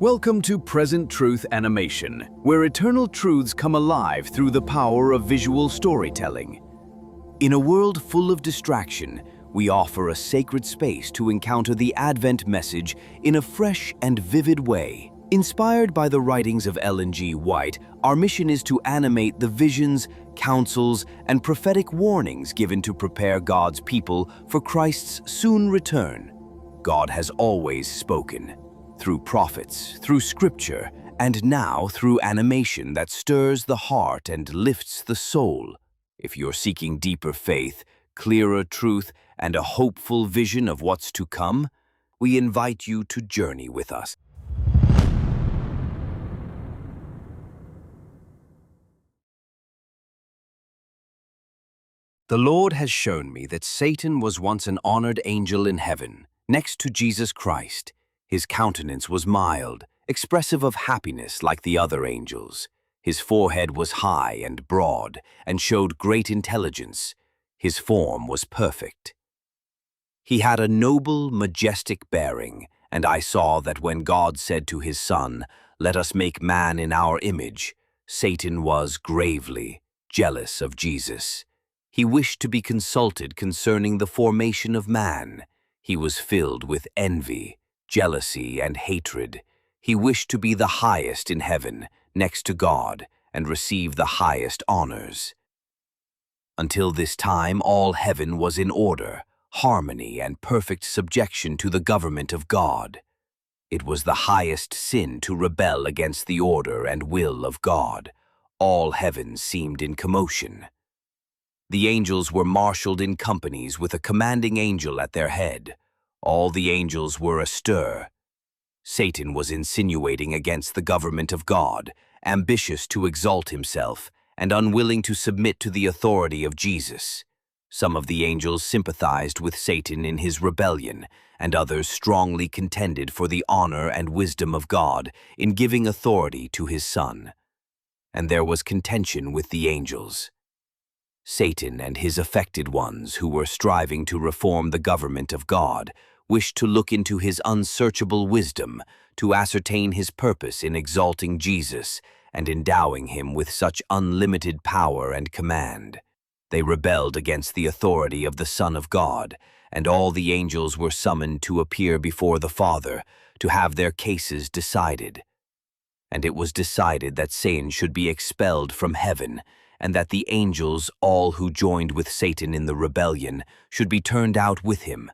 Welcome to Present Truth Animation, where eternal truths come alive through the power of visual storytelling. In a world full of distraction, we offer a sacred space to encounter the Advent message in a fresh and vivid way. Inspired by the writings of EllenGWhite, our mission is to animate the visions, counsels, and prophetic warnings given to prepare God's people for Christ's soon return. God has always spoken. Through prophets, through scripture, and now through animation that stirs the heart and lifts the soul. If you're seeking deeper faith, clearer truth, and a hopeful vision of what's to come, we invite you to journey with us. The Lord has shown me that Satan was once an honored angel in heaven, next to Jesus Christ. His countenance was mild, expressive of happiness like the other angels. His forehead was high and broad, and showed great intelligence. His form was perfect. He had a noble, majestic bearing, and I saw that when God said to his Son, "Let us make man in our image," Satan was gravely jealous of Jesus. He wished to be consulted concerning the formation of man. He was filled with envy, jealousy, and hatred. He wished to be the highest in heaven, next to God, and receive the highest honors. Until this time, all heaven was in order, harmony, and perfect subjection to the government of God. It was the highest sin to rebel against the order and will of God. All heaven seemed in commotion. The angels were marshaled in companies with a commanding angel at their head. All the angels were astir. Satan was insinuating against the government of God, ambitious to exalt himself, and unwilling to submit to the authority of Jesus. Some of the angels sympathized with Satan in his rebellion, and others strongly contended for the honor and wisdom of God in giving authority to his Son. And there was contention with the angels. Satan and his affected ones, who were striving to reform the government of God, wished to look into his unsearchable wisdom, to ascertain his purpose in exalting Jesus and endowing him with such unlimited power and command. They rebelled against the authority of the Son of God, and all the angels were summoned to appear before the Father, to have their cases decided. And it was decided that Satan should be expelled from heaven, and that the angels, all who joined with Satan in the rebellion, should be turned out with him.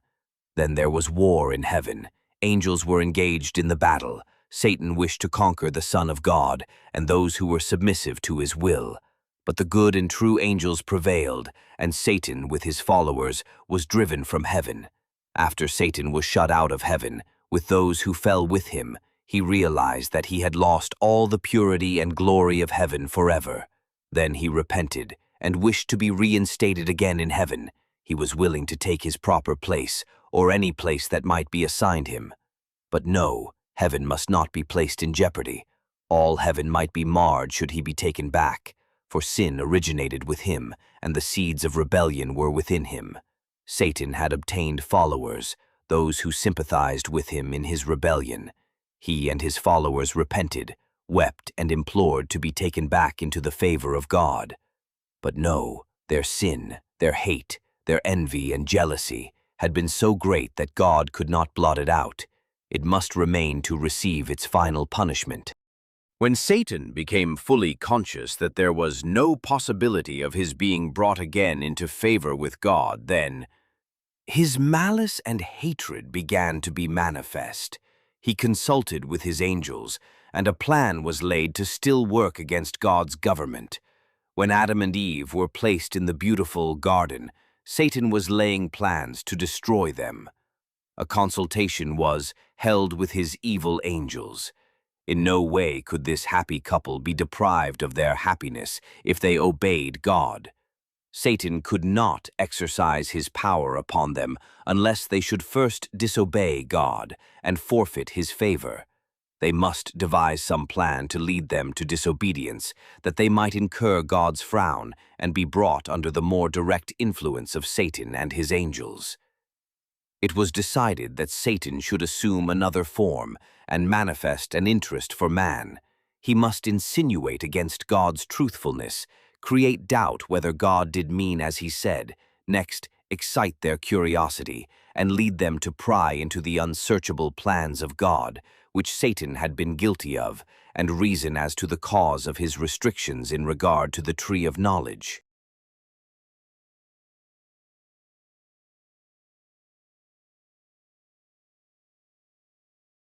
Then there was war in heaven. Angels were engaged in the battle. Satan wished to conquer the Son of God and those who were submissive to his will. But the good and true angels prevailed, and Satan, with his followers, was driven from heaven. After Satan was shut out of heaven, with those who fell with him, he realized that he had lost all the purity and glory of heaven forever. Then he repented and wished to be reinstated again in heaven. He was willing to take his proper place, or any place that might be assigned him. But no, heaven must not be placed in jeopardy. All heaven might be marred should he be taken back, for sin originated with him, and the seeds of rebellion were within him. Satan had obtained followers, those who sympathized with him in his rebellion. He and his followers repented, wept, and implored to be taken back into the favor of God. But no, their sin, their hate, their envy and jealousy had been so great that God could not blot it out. It must remain to receive its final punishment. When Satan became fully conscious that there was no possibility of his being brought again into favor with God, then his malice and hatred began to be manifest. He consulted with his angels, and a plan was laid to still work against God's government. When Adam and Eve were placed in the beautiful garden, Satan was laying plans to destroy them. A consultation was held with his evil angels. In no way could this happy couple be deprived of their happiness if they obeyed God. Satan could not exercise his power upon them unless they should first disobey God and forfeit his favor. They must devise some plan to lead them to disobedience, that they might incur God's frown and be brought under the more direct influence of Satan and his angels. It was decided that Satan should assume another form and manifest an interest for man. He must insinuate against God's truthfulness, create doubt whether God did mean as he said, next, excite their curiosity, and lead them to pry into the unsearchable plans of God, which Satan had been guilty of, and reason as to the cause of his restrictions in regard to the tree of knowledge.